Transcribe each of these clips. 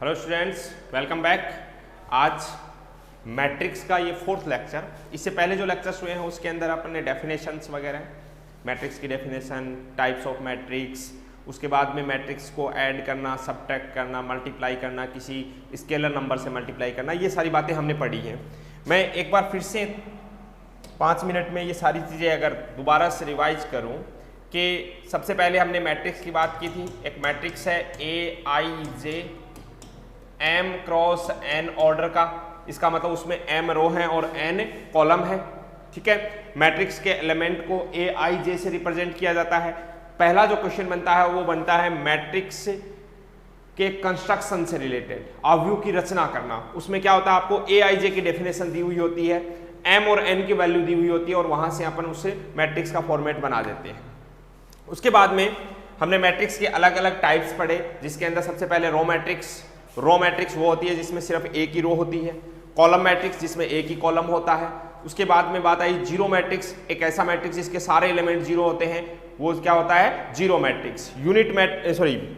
Hello students, welcome back. आज matrix का ये फोर्थ लेक्चर। इससे पहले जो लेक्चर्स हुए हैं उसके अंदर अपन ने डेफिनेशंस वगैरह, मैट्रिक्स की डेफिनेशन, टाइप्स ऑफ मैट्रिक्स, उसके बाद में मैट्रिक्स को ऐड करना, सबट्रैक्ट करना, मल्टीप्लाई करना, किसी स्केलर नंबर से मल्टीप्लाई करना, ये सारी बातें हमने पढ़ी हैं। मैं एक बार फिर से 5 मिनट में ये सारी चीज़ें अगर दोबारा से रिवाइज करूँ कि सबसे पहले हमने मैट्रिक्स की बात की थी। एक मैट्रिक्स है A I J M cross N order का, इसका मतलब उसमें M रो है और N कॉलम है। ठीक है, मैट्रिक्स के एलिमेंट को A I J से रिप्रेजेंट किया जाता है। पहला जो क्वेश्चन बनता है वो बनता है मैट्रिक्स के कंस्ट्रक्शन से रिलेटेड, अवयव की रचना करना। उसमें क्या होता है, आपको A I J की डेफिनेशन दी हुई होती है, M और N की वैल्यू दी हुई होती है और वहां से अपन उसे मैट्रिक्स का फॉर्मेट बना देते हैं। उसके बाद में हमने मैट्रिक्स के अलग अलग टाइप्स पढ़े, जिसके अंदर सबसे पहले रो मैट्रिक्स वो होती है जिसमें सिर्फ एक ही रो होती है। कॉलम मैट्रिक्स जिसमें एक ही कॉलम होता है। उसके बाद में बात आई जीरो मैट्रिक्स, एक ऐसा मैट्रिक्स जिसके सारे एलिमेंट जीरो होते हैं, वो क्या होता है, जीरो मैट्रिक्स।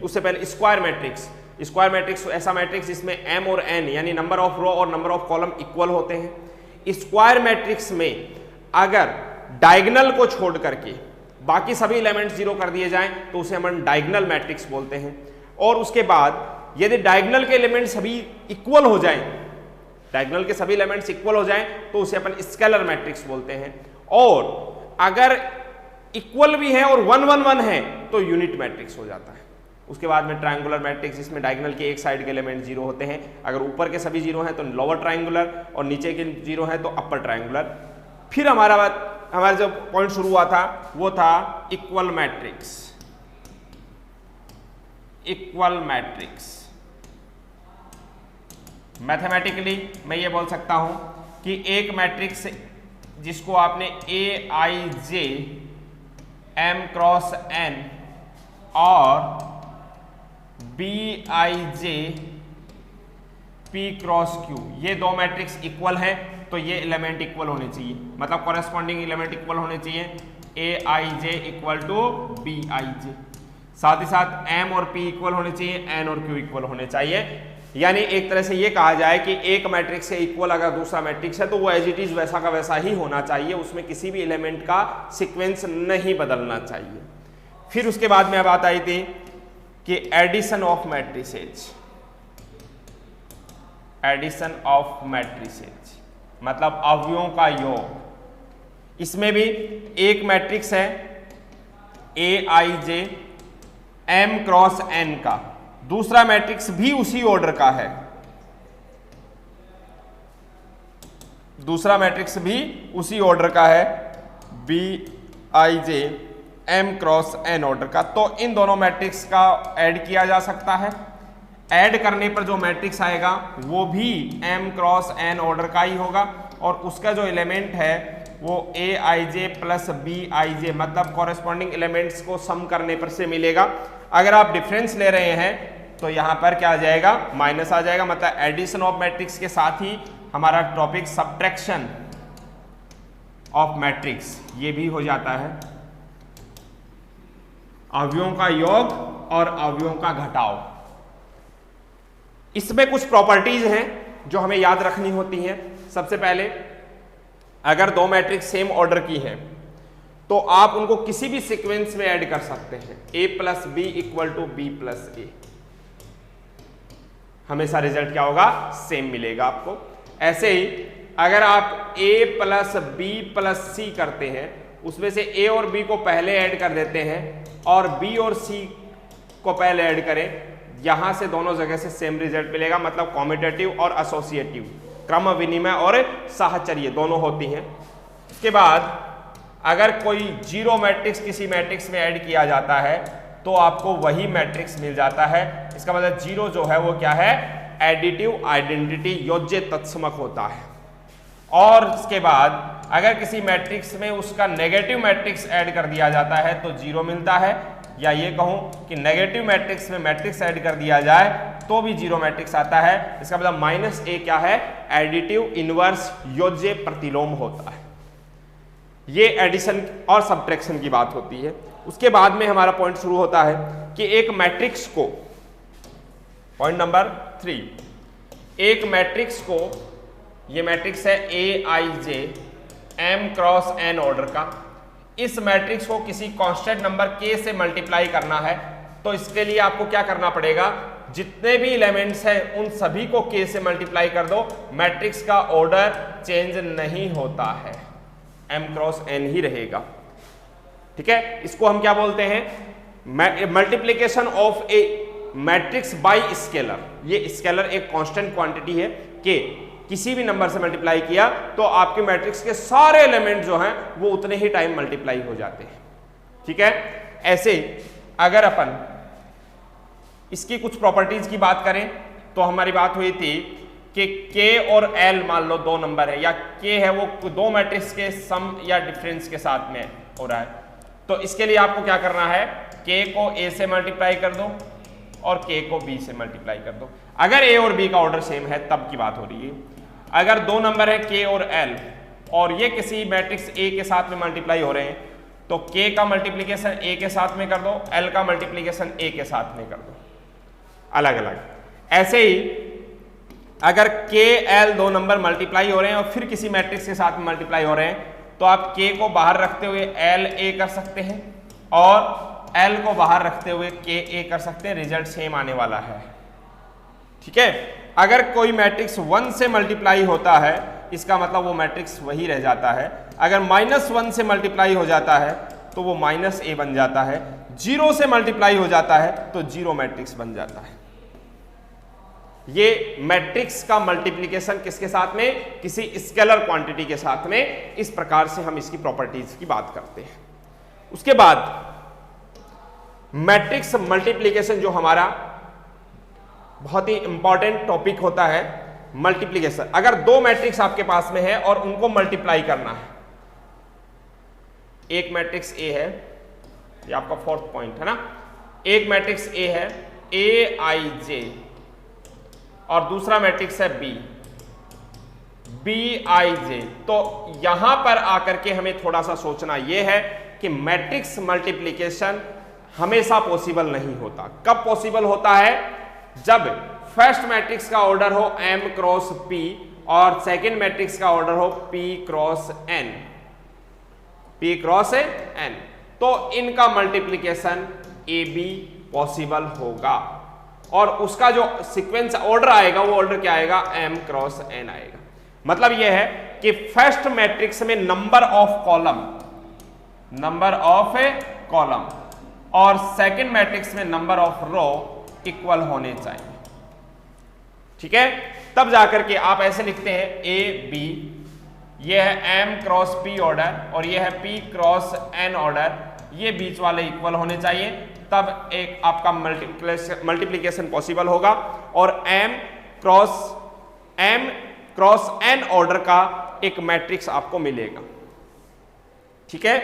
उससे पहले स्क्वायर मैट्रिक्स ऐसा मैट्रिक्स जिसमें M और N यानी नंबर ऑफ रो और नंबर ऑफ कॉलम इक्वल होते हैं। स्क्वायर मैट्रिक्स में अगर डायगोनल को छोड़ करके बाकी सभी एलिमेंट्स जीरो कर दिए जाएं तो उसे हम डायगोनल मैट्रिक्स बोलते हैं। और उसके बाद यदि डायगोनल के एलिमेंट सभी इक्वल हो जाएं, डायगोनल के सभी एलिमेंट्स इक्वल हो जाएं तो उसे अपन स्केलर मैट्रिक्स बोलते हैं। और अगर इक्वल भी है और 1 1 1 है तो यूनिट मैट्रिक्स हो जाता है। उसके बाद में ट्रायंगुलर मैट्रिक्स जिसमें डायगोनल के एक साइड के एलिमेंट जीरो होते हैं, अगर ऊपर के सभी जीरो हैं तो लोअर ट्रायंगुलर और नीचे के जीरो हैं तो अपर ट्रायंगुलर। फिर हमारा जो पॉइंट शुरू हुआ था वो था इक्वल मैट्रिक्स। मैथमेटिकली मैं ये बोल सकता हूं कि एक मैट्रिक्स जिसको आपने A I J M cross N और B I J P cross Q, ये दो मैट्रिक्स इक्वल हैं तो ये एलिमेंट इक्वल होने चाहिए, मतलब कॉरेस्पॉन्डिंग एलिमेंट इक्वल होने चाहिए। A I J equal to B I J, साथ ही साथ M और P इक्वल होने चाहिए, N और Q इक्वल होने चाहिए। यानी एक तरह से ये कहा जाए कि एक मैट्रिक्स से इक्वल अगर दूसरा मैट्रिक्स है तो वो एज इट इज वैसा का वैसा ही होना चाहिए, उसमें किसी भी एलिमेंट का सीक्वेंस नहीं बदलना चाहिए। फिर उसके बाद में बात आई थी कि एडिशन ऑफ मैट्रिसेज मतलब अवयवों का योग। इसमें भी एक मैट्रिक्स है A I J M cross N का, दूसरा मैट्रिक्स भी उसी ऑर्डर का है, B I J M cross N order का। तो इन दोनों मैट्रिक्स का ऐड किया जा सकता है। ऐड करने पर जो मैट्रिक्स आएगा वो भी M क्रॉस N ऑर्डर का ही होगा और उसका जो एलिमेंट है वो A I J plus B I J मतलब कॉरेस्पॉन्डिंग एलिमेंट्स को सम करने पर से मिलेगा। अगर आप डिफरेंस ले रहे हैं तो यहां पर क्या आ जाएगा, माइनस आ जाएगा। मतलब एडिशन ऑफ मैट्रिक्स के साथ ही हमारा टॉपिक सब्ट्रैक्शन ऑफ मैट्रिक्स ये भी हो जाता है। अवयवों का योग और अवयवों का घटाव, इसमें कुछ प्रॉपर्टीज हैं जो हमें याद रखनी होती हैं। सबसे पहले अगर दो मैट्रिक्स सेम ऑर्डर की है तो आप उनको किसी भी सीक्वेंस में ऐड कर सकते हैं। A plus B equal to B plus A, हमेशा रिजल्ट क्या होगा, सेम मिलेगा आपको। ऐसे ही अगर आप A plus B plus C करते हैं, उसमें से A और B को पहले ऐड कर देते हैं और B और C को पहले ऐड करें, यहां से दोनों जगह से सेम रिजल्ट मिलेगा। मतलब कॉम्यूटेटिव और एसोसिएटिव, क्रम विनिमय और साहचर्य दोनों होती हैं। उसके बाद अगर कोई जीरो मैट्रिक्स किसी मैट्रिक्स में ऐड किया जाता है तो आपको वही मैट्रिक्स मिल जाता है। इसका मतलब जीरो जो है वो क्या है, एडिटिव आइडेंटिटी, योज्य तत्समक होता है। और इसके बाद अगर किसी मैट्रिक्स में उसका नेगेटिव मैट्रिक्स ऐड कर दिया जाता है तो जीरो मिलता है, या ये कहूं कि नेगेटिव मैट्रिक्स में मैट्रिक्स ऐड कर दिया जाए तो भी जीरो मैट्रिक्स आता है। इसका मतलब -A क्या है, एडिटिव इनवर्स योज्य प्रतिलोम होता है। ये एडिशन और सब्ट्रैक्शन की बात होती है। उसके बाद में हमारा पॉइंट शुरू होता है कि एक मैट्रिक्स को पॉइंट नंबर 3, एक मैट्रिक्स को, ये मैट्रिक्स है Aij m cross n order का, इस मैट्रिक्स को किसी कांस्टेंट नंबर k से मल्टीप्लाई करना है, तो इसके लिए आपको क्या करना पड़ेगा, जितने भी एलिमेंट्स हैं उन सभी को k से मल्टीप्लाई कर दो, मैट्रिक्स का ऑर्डर चेंज नहीं होता है, m क्रॉस n ही रहेगा। ठीक है, इसको हम क्या बोलते हैं, multiplication of A matrix bye scalar. ये स्केलर एक कांस्टेंट क्वांटिटी है कि किसी भी नंबर से मल्टीप्लाई किया तो आपके मैट्रिक्स के सारे एलिमेंट जो हैं वो उतने ही टाइम मल्टीप्लाई हो जाते हैं। ठीक है, ऐसे अगर अपन इसकी कुछ प्रॉपर्टीज की बात करें तो हमारी बात हुई थी कि k और l मान लो दो नंबर है, या k है वो दो मैट्रिक्स के सम या डिफरेंस के साथ में हो रहा है, तो इसके लिए आपको क्या करना है, k को a से मल्टीप्लाई कर दो और k को b से मल्टीप्लाई कर दो। अगर a और b का ऑर्डर सेम है तब की बात हो रही है। अगर दो नंबर है k और l और ये किसी मैट्रिक्स a के साथ में मल्टीप्लाई हो रहे हैं, तो k का मल्टीप्लीकेशन a के साथ में कर दो, l का मल्टीप्लीकेशन a के साथ में कर दो, अलग अलग। ऐसे ही अगर k l दो नंबर मल्टीप्लाई हो रहे हैं और फिर किसी मैट्रिक्स के साथ में मल्टीप्लाई हो रहे हैं, तो आप k को बाहर रखते हुए l a कर सकते हैं और l को बाहर रखते हुए k a कर सकते हैं, रिजल्ट सेम आने वाला है। ठीक है, अगर कोई मैट्रिक्स 1 से मल्टीप्लाई होता है इसका मतलब वो मैट्रिक्स वही रह जाता है, अगर -1 से मल्टीप्लाई हो जाता है तो वो -a बन जाता है, 0 से मल्टीप्लाई हो जाता है तो 0 मैट्रिक्स बन जाता है। ये मैट्रिक्स का मल्टीप्लिकेशन किसके साथ में, किसी स्केलर क्वांटिटी के साथ में, इस प्रकार से हम इसकी प्रॉपर्टीज की बात करते हैं। उसके बाद मैट्रिक्स मल्टीप्लिकेशन जो हमारा बहुत ही इंपॉर्टेंट टॉपिक होता है, मल्टीप्लिकेशन। अगर दो मैट्रिक्स आपके पास में है और उनको मल्टीप्लाई करना है, एक मैट्रिक्स A है, ये आपका फोर्थ पॉइंट है ना, एक मैट्रिक्स A है Aij और दूसरा मैट्रिक्स है Bij, तो यहां पर आकर के हमें थोड़ा सा सोचना यह है कि मैट्रिक्स मल्टीप्लिकेशन हमेशा पॉसिबल नहीं होता। कब पॉसिबल होता है, जब फर्स्ट मैट्रिक्स का ऑर्डर हो m क्रॉस p और सेकंड मैट्रिक्स का ऑर्डर हो p क्रॉस n, तो इनका मल्टीप्लिकेशन ab पॉसिबल होगा और उसका जो सीक्वेंस ऑर्डर आएगा वो ऑर्डर क्या आएगा, m क्रॉस n आएगा। मतलब यह है कि फर्स्ट मैट्रिक्स में नंबर ऑफ कॉलम और सेकंड मैट्रिक्स में नंबर ऑफ रो इक्वल होने चाहिए। ठीक है, तब जाकर के आप ऐसे लिखते हैं a b, ये है m क्रॉस p ऑर्डर और ये है p क्रॉस n ऑर्डर, ये बीच वाले इक्वल होने चाहिए, तब एक आपका मल्टीप्लिकेशन पॉसिबल होगा और m क्रॉस n ऑर्डर का एक मैट्रिक्स आपको मिलेगा। ठीक है,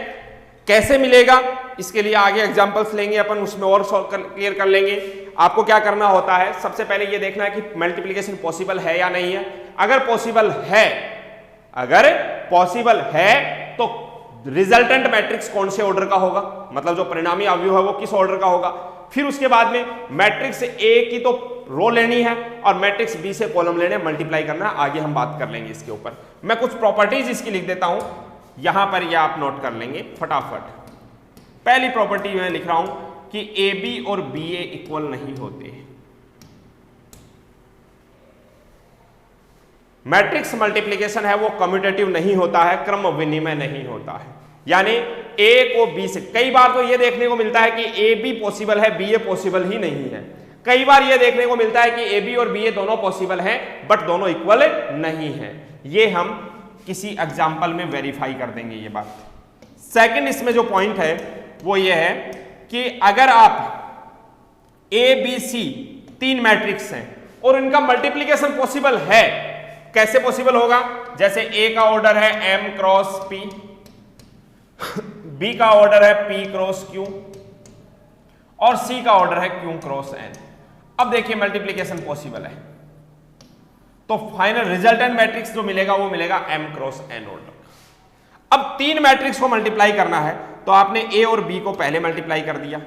कैसे मिलेगा, इसके लिए आगे एग्जांपल्स लेंगे अपन, उसमें और क्लियर कर लेंगे। आपको क्या करना होता है, सबसे पहले ये देखना है कि मल्टीप्लिकेशन पॉसिबल है या नहीं है। अगर पॉसिबल है तो रिजल्टेंट मैट्रिक्स कौन से ऑर्डर का होगा, मतलब जो परिणामी अवयव है वो किस ऑर्डर का होगा। फिर उसके बाद में मैट्रिक्स ए की तो रो लेनी है और मैट्रिक्स बी से कॉलम लेने, मल्टीप्लाई करना है। आगे हम बात कर लेंगे इसके ऊपर। मैं कुछ प्रॉपर्टीज इसकी लिख देता हूं यहां पर, यह आप नोट कर लेंगे फटाफट। पहली प्रॉपर्टी मैं लिख रहा हूं कि ए बी और बी ए इक्वल नहीं होते। मैट्रिक्स मल्टीप्लिकेशन है वो कम्यूटेटिव नहीं होता है, क्रम विनिमय नहीं होता है। यानी ए को बी से, कई बार तो ये देखने को मिलता है कि ए बी पॉसिबल है, बी ए पॉसिबल ही नहीं है। कई बार ये देखने को मिलता है कि ए बी और बी ए दोनों पॉसिबल हैं बट दोनों इक्वल नहीं है। ये हम किसी एग्जाम्पल में वेरीफाई कर देंगे ये बात। सेकंड इसमें जो पॉइंट है वो ये है कि अगर आप ए बी सी तीन मैट्रिक्स हैं और इनका मल्टीप्लिकेशन पॉसिबल है, कैसे पॉसिबल होगा, जैसे ए का ऑर्डर है m क्रॉस p, b का ऑर्डर है p क्रॉस q और c का ऑर्डर है q क्रॉस n। अब देखिए मल्टीप्लिकेशन पॉसिबल है तो फाइनल रिजल्टेंट मैट्रिक्स जो मिलेगा वो मिलेगा m क्रॉस n ऑर्डर। अब तीन मैट्रिक्स को मल्टीप्लाई करना है तो आपने a और b को पहले मल्टीप्लाई कर दिया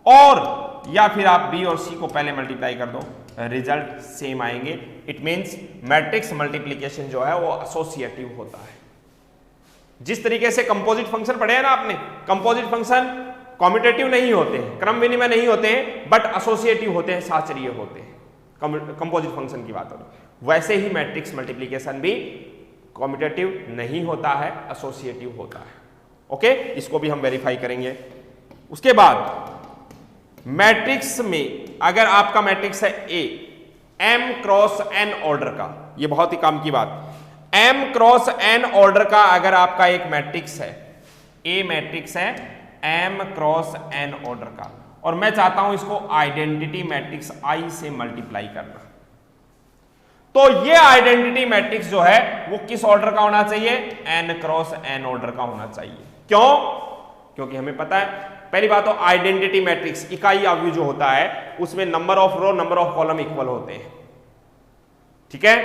और या फिर आप बी और सी को पहले मल्टीप्लाई कर दो, रिजल्ट सेम आएंगे। इट मीन्स मैट्रिक्स मल्टीप्लीकेशन जो है वो एसोसिएटिव होता है। जिस तरीके से कंपोजिट फंक्शन पढ़े हैं ना आपने, कंपोजिट फंक्शन कॉम्यूटेटिव नहीं होते हैं, क्रम विनिमय नहीं होते हैं, बट एसोसिएटिव होते हैं, साचरीय होते हैं। कंपोजिट फंक्शन की बात हो रही, वैसे ही मैट्रिक्स मल्टीप्लीकेशन भी कॉम्यूटेटिव नहीं होता है, एसोसिएटिव होता है। ओके, इसको भी हम वेरीफाई करेंगे। उसके बाद मैट्रिक्स में अगर आपका मैट्रिक्स है ए, एम क्रॉस एन ऑर्डर का, ये बहुत ही काम की बात, एम क्रॉस एन ऑर्डर का अगर आपका एक मैट्रिक्स है, ए मैट्रिक्स है एम क्रॉस एन ऑर्डर का, और मैं चाहता हूं इसको आइडेंटिटी मैट्रिक्स आई से मल्टीप्लाई करना, तो ये आइडेंटिटी मैट्रिक्स जो है वो किस ऑर्डर का होना चाहिए? एन क्रॉस एन ऑर्डर का होना चाहिए। क्यों? क्योंकि हमें पता है, पहली बात तो आइडेंटिटी मैट्रिक्स इकाई अवयव जो होता है उसमें number of row number of column equal होते हैं। ठीक है,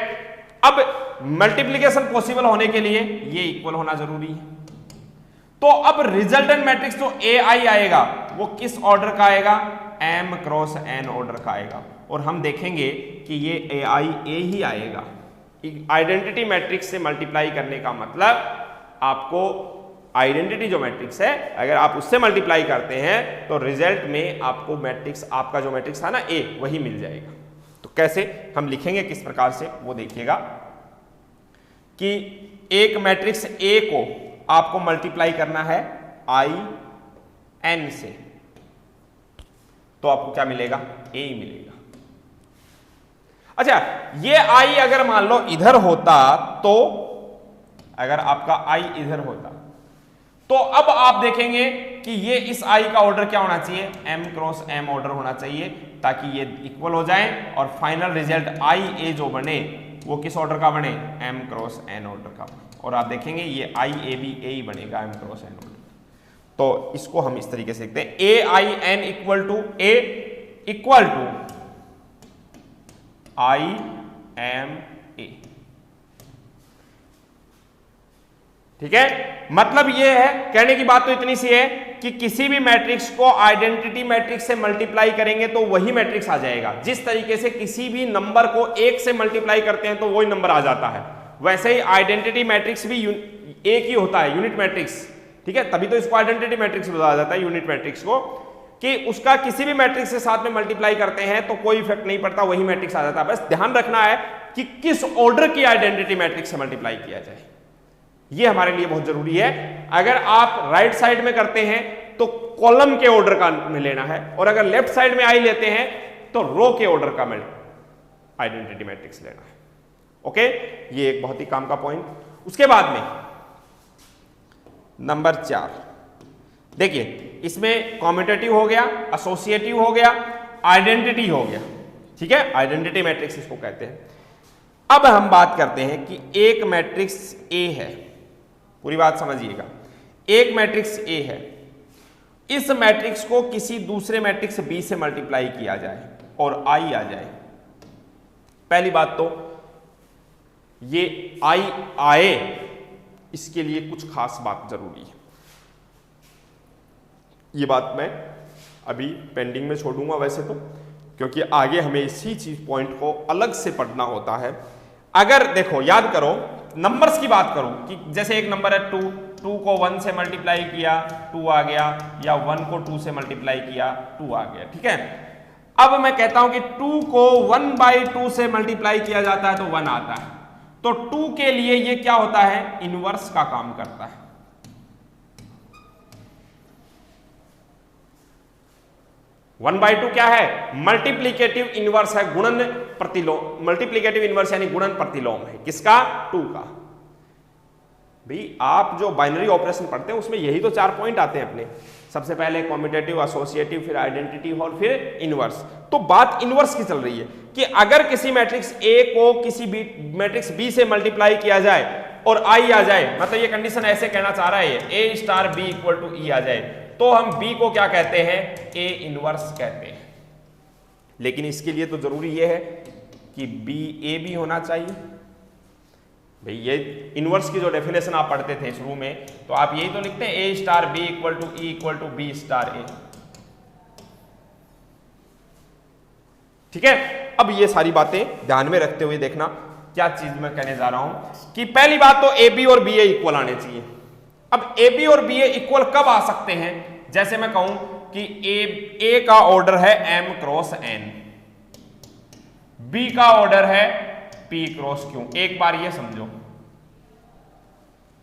अब मल्टीप्लीकेशन पॉसिबल होने के लिए ये इक्वल होना जरूरी है। तो अब रिजल्टेंट मैट्रिक्स जो ए आई आएगा वो किस ऑर्डर का आएगा? एम क्रॉस एन ऑर्डर का आएगा, और हम देखेंगे कि ये ए आई ए ही आएगा। आइडेंटिटी मैट्रिक्स से मल्टीप्लाई करने का मतलब आपको आइडेंटिटी जो मैट्रिक्स है अगर आप उससे मल्टीप्लाई करते हैं तो रिजल्ट में आपको मैट्रिक्स, आपका जो मैट्रिक्स था ना ए, वही मिल जाएगा। तो कैसे हम लिखेंगे, किस प्रकार से, वो देखिएगा कि एक मैट्रिक्स ए को आपको मल्टीप्लाई करना है आई एन से, तो आपको क्या मिलेगा? ए ही मिलेगा। अच्छा, ये आई अगर मान लो इधर होता, तो अगर आपका आई इधर होता तो अब आप देखेंगे कि ये इस आई का ऑर्डर क्या होना चाहिए? एम क्रॉस एम ऑर्डर होना चाहिए, ताकि ये इक्वल हो जाए और फाइनल रिजल्ट आई ए जो बने वो किस ऑर्डर का बने? एम क्रॉस एन ऑर्डर का। और आप देखेंगे ये आई ए भी ए ही बनेगा, एम क्रॉस एन ऑर्डर। तो इसको हम इस तरीके से लिखते हैं, A I N equal to A equal to I M A. ठीक है, मतलब ये है, कहने की बात तो इतनी सी है कि किसी भी मैट्रिक्स को आइडेंटिटी मैट्रिक्स से मल्टीप्लाई करेंगे तो वही मैट्रिक्स आ जाएगा। जिस तरीके से किसी भी नंबर को एक से मल्टीप्लाई करते हैं तो वही नंबर आ जाता है, वैसे ही आइडेंटिटी मैट्रिक्स भी एक ही होता है, यूनिट मैट्रिक्स। ठीक है, तभी तो इसको आइडेंटिटी मैट्रिक्स बताया जाता है, यूनिट मैट्रिक्स को, कि उसका किसी भी मैट्रिक्स के साथ में मल्टीप्लाई करते हैं तो कोई इफेक्ट नहीं पड़ता, वही मैट्रिक्स आ जाता है। बस ध्यान रखना है कि किस ऑर्डर की आइडेंटिटी मैट्रिक्स से मल्टीप्लाई किया जाए, ये हमारे लिए बहुत जरूरी है। अगर आप राइट साइड में करते हैं तो कॉलम के ऑर्डर का में लेना है, और अगर लेफ्ट साइड में आई लेते हैं तो रो के ऑर्डर का आइडेंटिटी मैट्रिक्स लेना है। ओके, ये एक बहुत ही काम का पॉइंट। उसके बाद में नंबर 4 देखिए, इसमें कॉम्यूटेटिव हो गया, एसोसिएटिव हो गया, आइडेंटिटी हो गया। ठीक है, आइडेंटिटी मैट्रिक्स इसको कहते हैं। अब हम बात करते हैं कि एक मैट्रिक्स ए है, पूरी बात समझिएगा, एक मैट्रिक्स ए है, इस मैट्रिक्स को किसी दूसरे मैट्रिक्स बी से मल्टीप्लाई किया जाए और आई आ जाए। पहली बात तो ये आई आए, इसके लिए कुछ खास बात जरूरी है। ये बात मैं अभी पेंडिंग में छोड़ूंगा वैसे तो, क्योंकि आगे हमें इसी चीज पॉइंट को अलग से पढ़ना होता है। अगर देखो, याद करो, नंबर्स की बात करूं कि जैसे एक नंबर है 2, 2 को 1 से मल्टीप्लाई किया 2 आ गया, या 1 को 2 से मल्टीप्लाई किया 2 आ गया। ठीक है, अब मैं कहता हूं कि 2 को 1/2 से मल्टीप्लाई किया जाता है तो 1 आता है, तो 2 के लिए ये क्या होता है? इनवर्स का काम करता है। 1/2 क्या है? मल्टीप्लीकेटिव इनवर्स है, गुणन प्रतिलोम। मल्टीप्लीकेटिव इनवर्स यानी गुणन प्रतिलोम है, किसका? 2 का। भाई आप जो बाइनरी ऑपरेशन पढ़ते हैं उसमें यही तो 4 पॉइंट आते हैं अपने, सबसे पहले कॉम्यूटेटिव, एसोसिएटिव, फिर आइडेंटिटी और फिर इनवर्स। तो बात इनवर्स की चल रही है कि अगर किसी मैट्रिक्स ए को किसी मैट्रिक्स बी से मल्टीप्लाई किया जाए और आई आ जाए, मतलब ये कंडीशन ऐसे कहना चाह रहा है ए स्टार बी इक्वल टू ई आ जाए, तो हम बी को क्या कहते हैं? ए इनवर्स कहते हैं। लेकिन इसके लिए तो जरूरी यह है कि बी ए भी होना चाहिए। भाई ये इनवर्स की जो डेफिनेशन आप पढ़ते थे शुरू में, तो आप यही तो लिखते हैं A star B equal to E equal to B star A. ठीक है, अब ये सारी बातें ध्यान में रखते हुए देखना क्या चीज मैं कहने जा रहा हूं कि पहली बात तो ए बी और बी ए इक्वल आने चाहिए। अब ए बी और बी ए इक्वल कब आ सकते हैं? जैसे मैं कहूं कि ए का ऑर्डर है m क्रॉस n, बी का ऑर्डर है p क्रॉस q। एक बार ये समझो,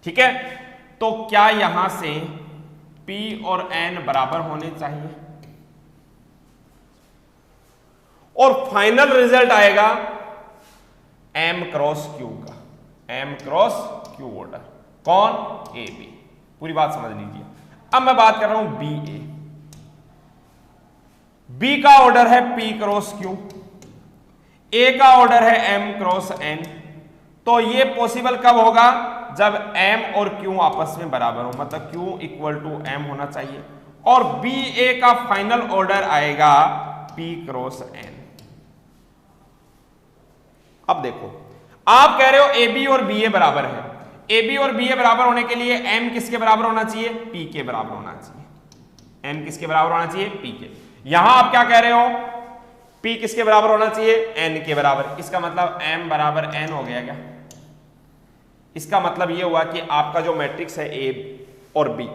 ठीक है, तो क्या यहां से p और n बराबर होने चाहिए और फाइनल रिजल्ट आएगा m क्रॉस q का, m क्रॉस q ऑर्डर। कौन? A B. पूरी बात समझ लीजिए। अब मैं बात कर रहा हूं बी ए, बी का ऑर्डर है p क्रॉस q, ए का ऑर्डर है m क्रॉस n। तो ये पॉसिबल कब होगा? जब m और q आपस में बराबर हो, मतलब q इक्वल टू m होना चाहिए, और बी ए का फाइनल ऑर्डर आएगा p क्रॉस n। अब देखो, आप कह रहे हो ए बी और बी ए बराबर है, ए बी और बी ए बराबर होने के लिए m किसके बराबर होना चाहिए? p के बराबर होना चाहिए। m किसके बराबर होना चाहिए? p के। यहां आप क्या कह रहे हो? p किसके बराबर होना चाहिए? n के बराबर। इसका मतलब m बराबर n हो गया क्या? इसका मतलब यह हुआ कि आपका जो मैट्रिक्स है a और b,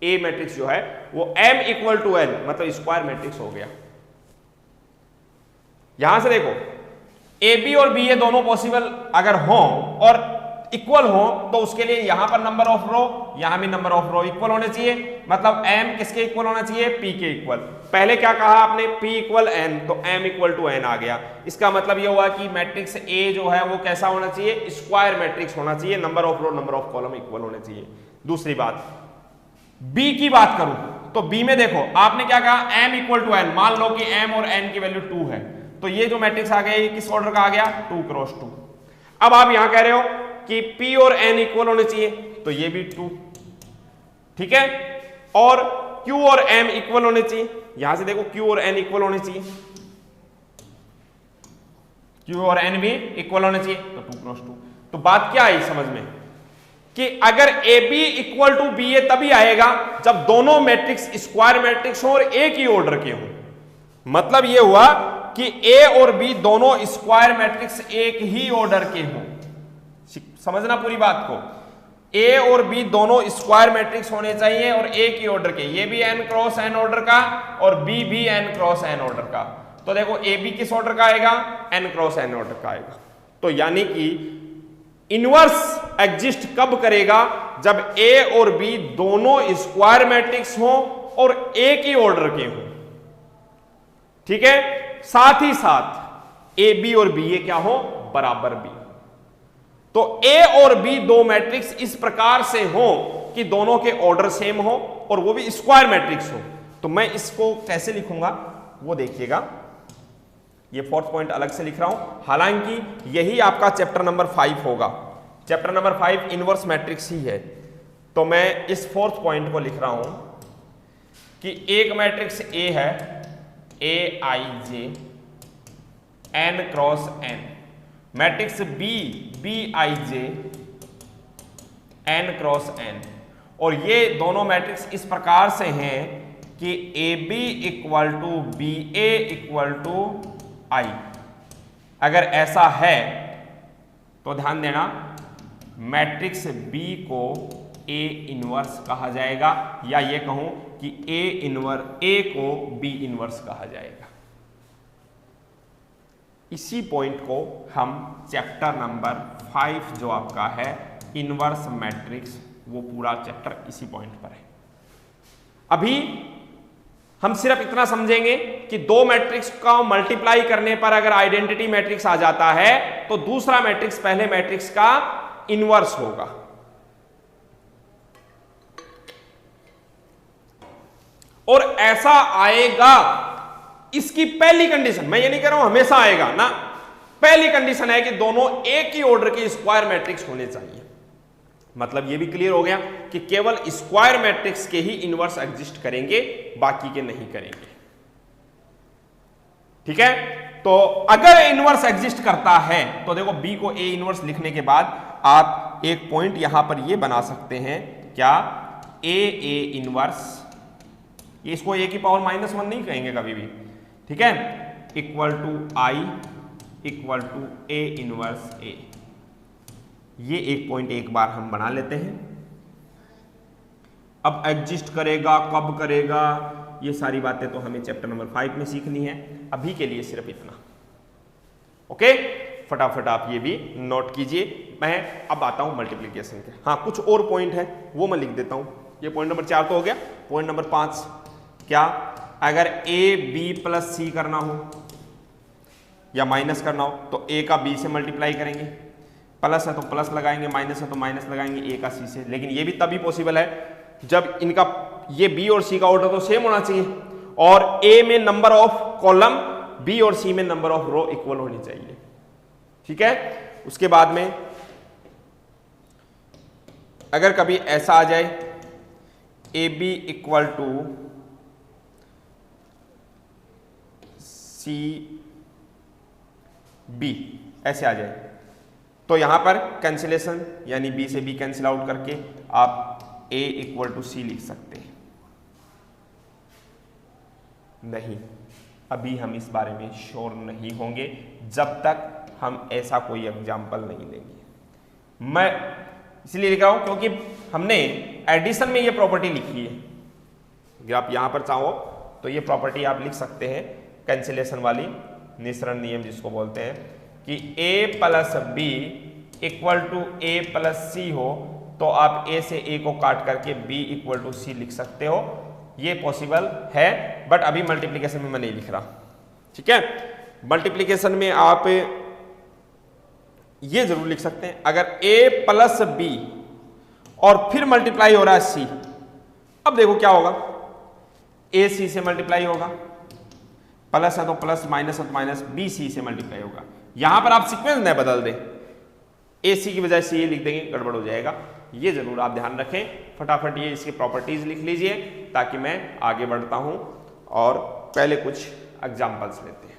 a मैट्रिक्स जो है वो m इक्वल टू n, मतलब स्क्वायर मैट्रिक्स हो गया। यहां से देखो, ए बी और बी ए दोनों पॉसिबल अगर हो और इक्वल हो तो उसके लिए यहां पर नंबर ऑफ रो, यहां भी नंबर ऑफ रो इक्वल होने चाहिए, मतलब m किसके इक्वल होना चाहिए? p के इक्वल। पहले क्या कहा आपने? p इक्वल n, तो m इक्वल टू n आ गया। इसका मतलब यह हुआ कि मैट्रिक्स a जो है वो कैसा होना चाहिए? स्क्वायर मैट्रिक्स होना चाहिए, number of row number of column equal होने चाहिए। दूसरी बात, b की बात करूं तो b में देखो आपने क्या कहा? m equal to n। मान लो कि m और n की वैल्यू 2 है, तो ये जो मैट्रिक्स आ गया ये किस ऑर्डर का आ गया? 2 क्रॉस 2। अब आप यहां कह रहे हो कि p और n इक्वल होने चाहिए, तो ये भी 2, ठीक है, और q और m इक्वल होने चाहिए। यहां से देखो q और n इक्वल होने चाहिए, q और n भी इक्वल होने चाहिए, तो 2 क्रॉस 2। तो बात क्या आई समझ में कि अगर A B equal to B A तभी आएगा जब दोनों मैट्रिक्स स्क्वायर मैट्रिक्स हो और एक ही ऑर्डर के हो। मतलब यह हुआ कि ए और बी दोनों स्क्वायर मैट्रिक्स एक ही ऑर्डर के हों। समझना पूरी बात को, ए और बी दोनों स्क्वायर मैट्रिक्स होने चाहिए और एक ही ऑर्डर के, ये भी n क्रॉस n ऑर्डर का और बी भी n क्रॉस n ऑर्डर का। तो देखो ए बी किस ऑर्डर का आएगा? n क्रॉस n ऑर्डर का आएगा। तो यानी कि इनवर्स एग्जिस्ट कब करेगा? जब ए और बी दोनों स्क्वायर मैट्रिक्स हो और एक ही ऑर्डर के हो, ठीक है। साथ ही साथ ए बी और बी ए क्या हो? बराबर भी। तो ए और बी दो मैट्रिक्स इस प्रकार से हो कि दोनों के ऑर्डर सेम हो और वो भी स्क्वायर मैट्रिक्स हो। तो मैं इसको कैसे लिखूंगा वो देखिएगा, ये फोर्थ पॉइंट अलग से लिख रहा हूं, हालांकि यही आपका चैप्टर नंबर 5 होगा। चैप्टर नंबर 5 इनवर्स मैट्रिक्स ही है। तो मैं इस फोर्थ पॉइंट को लिख रहा हूं कि एक मैट्रिक्स ए है, A I J N cross N, matrix B, B I J N cross N, और ये दोनों मैट्रिक्स इस प्रकार से हैं कि A B equal to B A equal to I. अगर ऐसा है तो ध्यान देना, मैट्रिक्स बी को ए इनवर्स कहा जाएगा, या ये कहूं कि ए को बी इनवर्स कहा जाएगा। इसी पॉइंट को हम चैप्टर नंबर 5 जो आपका है इनवर्स मैट्रिक्स, वो पूरा चैप्टर इसी पॉइंट पर है। अभी हम सिर्फ इतना समझेंगे कि दो मैट्रिक्स का मल्टीप्लाई करने पर अगर आइडेंटिटी मैट्रिक्स आ जाता है तो दूसरा मैट्रिक्स पहले मैट्रिक्स का इनवर्स होगा। और ऐसा आएगा, इसकी पहली कंडीशन, मैं ये नहीं कह रहा हूं हमेशा आएगा ना, पहली कंडीशन है कि दोनों एक ही ऑर्डर के स्क्वायर मैट्रिक्स होने चाहिए। मतलब ये भी क्लियर हो गया कि केवल स्क्वायर मैट्रिक्स के ही इनवर्स एग्जिस्ट करेंगे, बाकी के नहीं करेंगे। ठीक है, तो अगर इनवर्स एग्जिस्ट करता है तो देखो बी को ए इनवर्स लिखने के बाद आप एक पॉइंट यहां पर ये बना सकते हैं, क्या? ए इनवर्स, इसको ए की पावर -1 नहीं कहेंगे कभी भी, ठीक है। Equal to I equal to A inverse A. ये एक पॉइंट एक बार हम बना लेते हैं। अब एग्जिस्ट करेगा कब करेगा, ये सारी बातें तो हमें चैप्टर नंबर 5 में सीखनी है। अभी के लिए सिर्फ इतना। ओके, फटाफट आप ये भी नोट कीजिए। मैं अब आता हूं मल्टीप्लिकेशन के। हाँ, कुछ और पॉइंट है वो मैं लिख देता हूं। ये पॉइंट नंबर 4 तो हो गया। पॉइंट नंबर 5 क्या, अगर ए बी प्लस सी करना हो या माइनस करना हो तो ए का बी से मल्टीप्लाई करेंगे, प्लस है तो प्लस लगाएंगे, माइनस है तो माइनस लगाएंगे ए का सी से। लेकिन ये भी तभी पॉसिबल है जब इनका ये बी और सी का ऑर्डर तो सेम होना चाहिए और ए में नंबर ऑफ कॉलम, बी और सी में नंबर ऑफ रो इक्वल होनी चाहिए। ठीक है, उसके बाद में अगर कभी ऐसा आ जाए A B equal to C B, ऐसे आ जाए तो यहां पर कैंसिलेशन यानी बी से बी कैंसिल आउट करके आप ए इक्वल टू सी लिख सकते हैं। नहीं, अभी हम इस बारे में श्योर नहीं होंगे जब तक हम ऐसा कोई एग्जाम्पल नहीं लेंगे। मैं इसलिए लिख रहा हूं क्योंकि हमने एडिशन में ये प्रॉपर्टी लिखी है। अगर आप यहां पर चाहो तो ये प्रॉपर्टी आप लिख सकते हैं, कैंसिलेशन वाली, निसरण नियम जिसको बोलते हैं, कि a plus B equal to A plus C हो तो आप a से a को काट करके b इक्वल टू सी लिख सकते हो। ये पॉसिबल है, बट अभी मल्टीप्लिकेशन में मैं नहीं लिख रहा। ठीक है, मल्टीप्लिकेशन में आप ये जरूर लिख सकते हैं, अगर a प्लस बी और फिर मल्टीप्लाई हो रहा है c, अब देखो क्या होगा, a c से मल्टीप्लाई होगा, प्लस है तो प्लस, माइनस है तो माइनस, बी सी से मल्टीप्लाई होगा। यहां पर आप सीक्वेंस न बदल दें, ए सी की बजाय सी ए लिख देंगे, गड़बड़ हो जाएगा। ये जरूर आप ध्यान रखें। फटाफट ये इसकी प्रॉपर्टीज लिख लीजिए ताकि मैं आगे बढ़ता हूं और पहले कुछ एग्जांपल्स लेते हैं।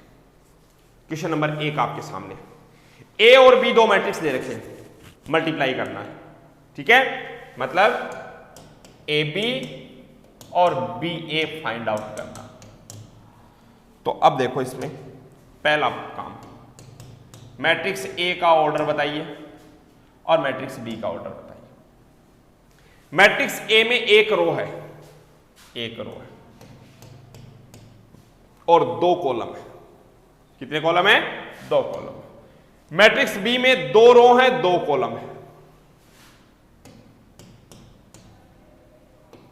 क्वेश्चन नंबर 1 आपके सामने, ए और बी दो मैट्रिक्स दे रखे हैं, मल्टीप्लाई करना है। ठीक है, मतलब ए बी और बी ए फाइंड आउट करना। तो अब देखो इसमें पहला काम, मैट्रिक्स ए का ऑर्डर बताइए और मैट्रिक्स बी का ऑर्डर बताइए। मैट्रिक्स ए में एक रो है, एक रो है और दो कॉलम है। कितने कॉलम है? दो कॉलम। मैट्रिक्स बी में दो रो है, दो कॉलम है।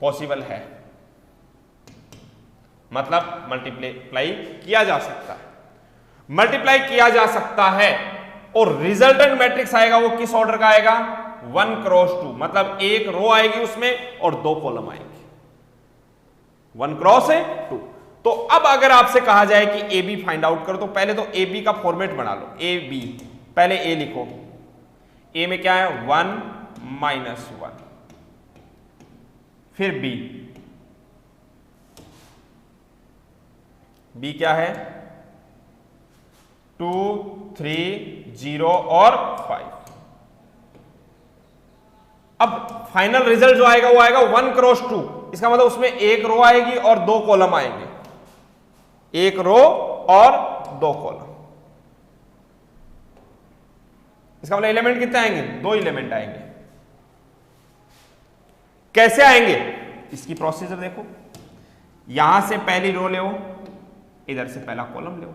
पॉसिबल है, मतलब मल्टीप्लाई किया जा सकता है, मल्टीप्लाई किया जा सकता है और रिजल्टेंट मैट्रिक्स आएगा वो किस ऑर्डर का आएगा? 1 क्रॉस 2, मतलब एक रो आएगी उसमें और दो कॉलम आएंगे। 1 क्रॉस 2। तो अब अगर आपसे कहा जाए कि ए बी फाइंड आउट करो तो पहले तो ए बी का फॉर्मेट बना लो। ए बी, पहले ए लिखो, ए में क्या है? 1 माइनस 1, फिर बी, बी क्या है? 2 3 0 और 5। अब फाइनल रिजल्ट जो आएगा वो आएगा 1 क्रॉस 2। इसका मतलब उसमें एक रो आएगी और दो कॉलम आएंगे, एक रो और दो कॉलम। इसका मतलब एलिमेंट कितने आएंगे? दो एलिमेंट आएंगे। कैसे आएंगे? इसकी प्रोसीजर देखो, यहां से पहली रो ले, इधर से पहला कॉलम ले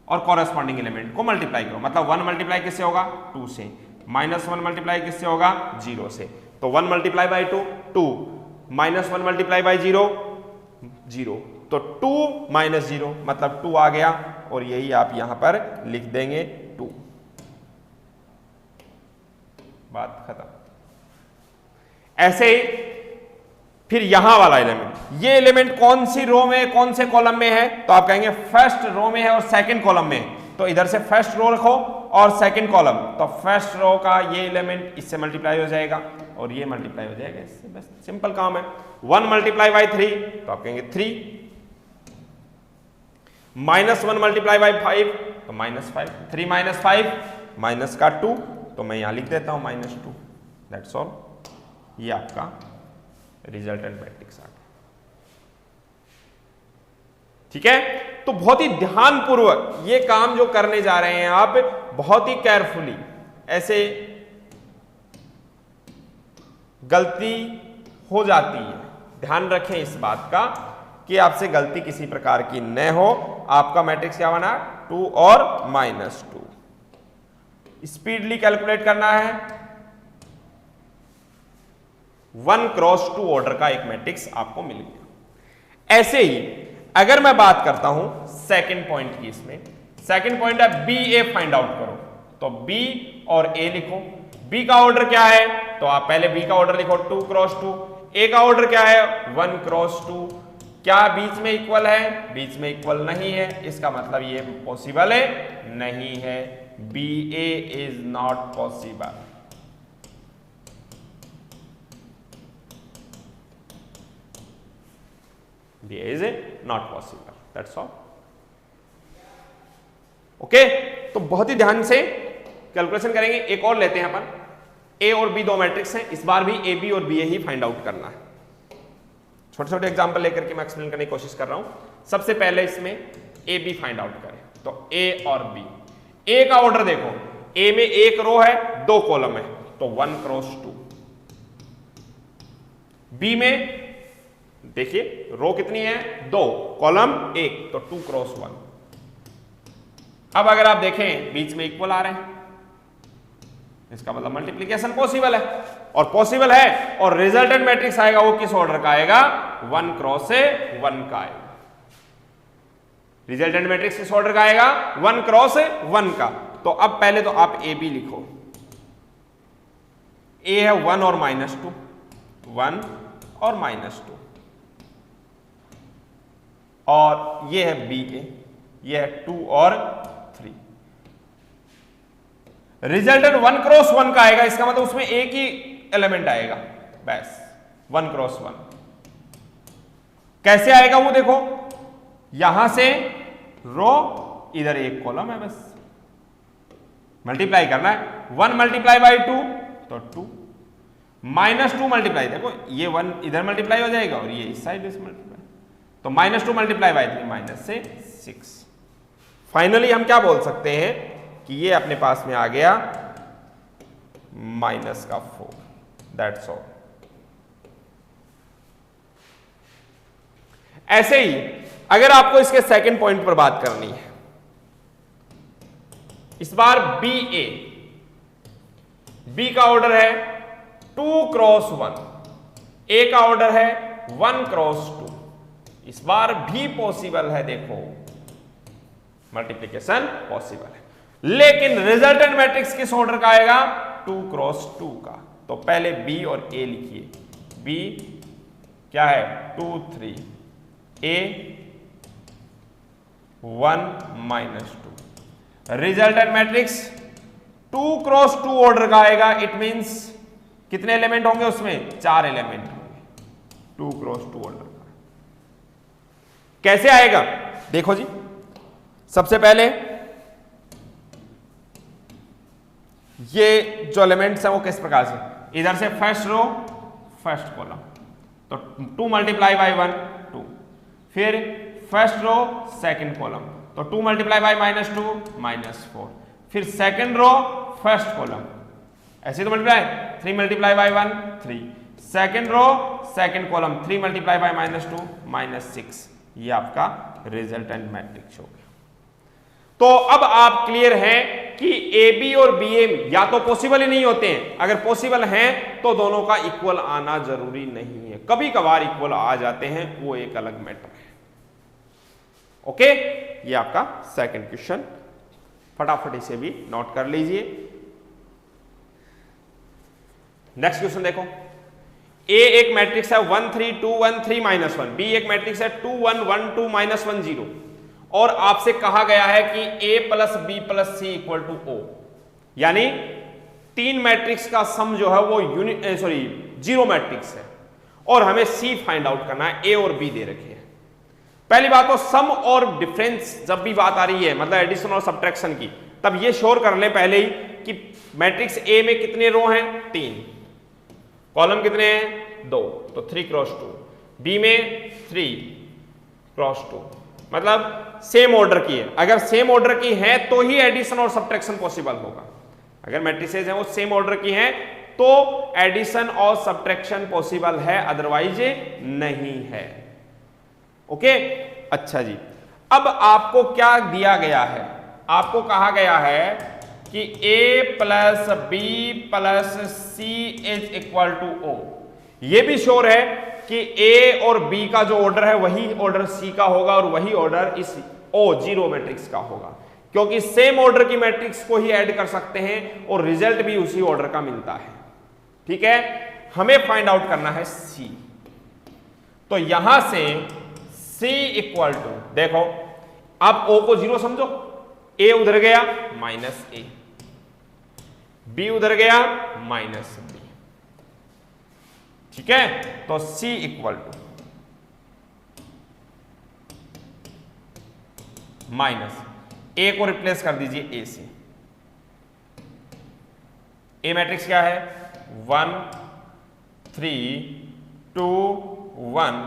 और कॉरेस्पॉन्डिंग एलिमेंट को मल्टीप्लाई करो। मतलब 1 मल्टीप्लाई किससे होगा? 2 से। -1 मल्टीप्लाई किससे होगा? 0 से। तो 1 मल्टीप्लाई बाई 2 2, -1 मल्टीप्लाई बाई 0 0, तो 2 माइनस 0 मतलब 2 आ गया और यही आप यहां पर लिख देंगे 2। बात खत्म। ऐसे ही फिर यहां वाला एलिमेंट, ये एलिमेंट कौन सी रो में कौन से कॉलम में है? तो आप कहेंगे फर्स्ट रो में है और सेकंड कॉलम में है। तो इधर से फर्स्ट रो रखो और सेकंड कॉलम, तो फर्स्ट रो का ये एलिमेंट इससे मल्टीप्लाई हो जाएगा और ये मल्टीप्लाई हो जाएगा इससे। बस सिंपल काम है। 1 मल्टीप्लाई बाई 3 तो आप कहेंगे 3, -1 मल्टीप्लाई बाई 5 तो -5, 3 - 5 माइनस का 2, तो मैं यहां लिख देता हूं -2। That's all. ये आपका रिजल्टेंट मैट्रिक्स आ गया। ठीक है, तो बहुत ही ध्यानपूर्वक ये काम जो करने जा रहे हैं आप, बहुत ही केयरफुली, ऐसे गलती हो जाती है, ध्यान रखें इस बात का कि आपसे गलती किसी प्रकार की न हो। आपका मैट्रिक्स क्या बना, 2 और -2। स्पीडली कैलकुलेट करना है। 1 क्रॉस 2 ऑर्डर का एक मैट्रिक्स आपको मिल गया। ऐसे ही अगर मैं बात करता हूं सेकंड पॉइंट की, इसमें सेकंड पॉइंट है बी ए फाइंड आउट करो, तो बी और ए लिखो। बी का ऑर्डर क्या है, तो आप पहले बी का ऑर्डर लिखो 2 क्रॉस 2। ए का ऑर्डर क्या है, 1 क्रॉस 2। क्या बीच में इक्वल है, बीच में इक्वल नहीं है, इसका मतलब ये पॉसिबल है नहीं है। B A is not possible. B A is not possible, that's all. Okay, तो बहुत ही ध्यान से कैलकुलेशन करेंगे। एक और लेते हैं अपन, ए और बी दो मैट्रिक्स हैं, इस बार भी ए बी और बी ए ही फाइंड आउट करना है। छोटे छोटे एग्जांपल लेकर के मैं एक्सप्लेन करने की कोशिश कर रहा हूं। सबसे पहले इसमें ए बी फाइंड आउट करें, तो ए और बी। ए का ऑर्डर देखो, ए में एक रो है, 2 कॉलम है, तो 1 क्रॉस 2। बी में देखिए रो कितनी है, 2 कॉलम 1, तो 2 क्रॉस 1। अब अगर आप देखें बीच में इक्वल आ रहे हैं, इसका मतलब मल्टीप्लिकेशन पॉसिबल है, और पॉसिबल है, और रिजल्टेंट मैट्रिक्स आएगा वो किस ऑर्डर का आएगा, 1 क्रॉस से 1 का आएगा। रिजल्टेंट मैट्रिक्स किस ऑर्डर का आएगा, 1 क्रॉस 1 का। तो अब पहले तो आप ए बी लिखो। ए है 1 और -2, 1 और -2, और ये है बी ए, ये है 2 और 3। रिजल्टेंट 1 क्रॉस 1 का आएगा, इसका मतलब उसमें एक ही एलिमेंट आएगा बस, 1 क्रॉस 1। कैसे आएगा वो देखो, यहां से रो, इधर एक कॉलम है, बस मल्टीप्लाई करना है। 1 मल्टीप्लाई बाई 2 तो 2, -2 मल्टीप्लाई, देखो ये 1 इधर मल्टीप्लाई हो जाएगा और ये इस साइड से मल्टीप्लाई, तो -2 मल्टीप्लाई बाई 3 माइनस से 6। फाइनली हम क्या बोल सकते हैं कि ये अपने पास में आ गया -4, दैट्स ऑल। ऐसे ही अगर आपको इसके सेकंड पॉइंट पर बात करनी है, इस बार बी ए, बी का ऑर्डर है 2 क्रॉस 1, ए का ऑर्डर है 1 क्रॉस 2। इस बार भी पॉसिबल है, देखो मल्टीप्लिकेशन पॉसिबल है, लेकिन रिजल्टेंट मैट्रिक्स किस ऑर्डर का आएगा, 2 क्रॉस 2 का। तो पहले बी और ए लिखिए। बी क्या है, 2 3, ए 1 -2। रिजल्टेंट मैट्रिक्स 2 क्रॉस 2 ऑर्डर का आएगा, इट मींस कितने एलिमेंट होंगे उसमें, 4 एलिमेंट होंगे 2 क्रॉस 2 ऑर्डर का। कैसे आएगा देखो जी, सबसे पहले ये जो एलिमेंट्स हैं वो किस प्रकार से, इधर से फर्स्ट रो फर्स्ट कॉलम, तो 2 मल्टीप्लाई बाई 1 2, फिर फर्स्ट रो सेकंड कॉलम, तो 2 मल्टीप्लाई बाई -2 -4, फिर सेकंड रो फर्स्ट कॉलम, ऐसे तो multiply, 3 multiply by 1 3, second row second column, 3 multiply by -2 -6। ये आपका रिजल्टेंट मैट्रिक्स हो गया। तो अब आप क्लियर हैं कि ए बी और बी ए या तो पॉसिबल ही नहीं होते हैं, अगर पॉसिबल हैं तो दोनों का इक्वल आना जरूरी नहीं है, कभी कभार इक्वल आ जाते हैं, वो एक अलग मैटर है। ओके, ये आपका सेकंड क्वेश्चन, फटाफट इसे भी नोट कर लीजिए। नेक्स्ट क्वेश्चन देखो, ए एक मैट्रिक्स है 1 3 2 1 3 -1, बी एक मैट्रिक्स है 2 1 1 2 -1 0, और आपसे कहा गया है कि a plus B plus C equal to O, यानी 3 मैट्रिक्स का सम जो है वो जीरो मैट्रिक्स है, और हमें c फाइंड आउट करना है। a और b दे रखे हैं। पहली बात तो सम और डिफरेंस जब भी बात आ रही है, मतलब एडिशन और सब्ट्रैक्शन की, तब ये श्योर कर लें पहले ही कि मैट्रिक्स a में कितने रो हैं, 3, कॉलम कितने हैं, 2, तो 3 क्रॉस 2, बी में 3 क्रॉस 2, मतलब सेम ऑर्डर की है। अगर सेम ऑर्डर की है तो ही एडिशन और सब्ट्रैक्शन पॉसिबल होगा। अगर मैट्रिसेज हैं वो सेम ऑर्डर की हैं तो एडिशन और सब्ट्रैक्शन पॉसिबल है, अदरवाइज नहीं है। ओके, अच्छा जी, अब आपको क्या दिया गया है? आपको कहा गया है कि a plus B plus C is equal to O. यह भी श्योर है कि a और b का जो ऑर्डर है वही ऑर्डर c का होगा और वही ऑर्डर इस o जीरो मैट्रिक्स का होगा, क्योंकि सेम ऑर्डर की मैट्रिक्स को ही ऐड कर सकते हैं और रिजल्ट भी उसी ऑर्डर का मिलता है। ठीक है, हमें फाइंड आउट करना है c। तो यहां से c इक्वल टू, देखो अब o को जीरो समझो, a उधर गया माइनस a, b उधर गया माइनस b। ठीक है, तो c equal to minus a को रिप्लेस कर दीजिए a से। a मैट्रिक्स क्या है? 1 3 2 1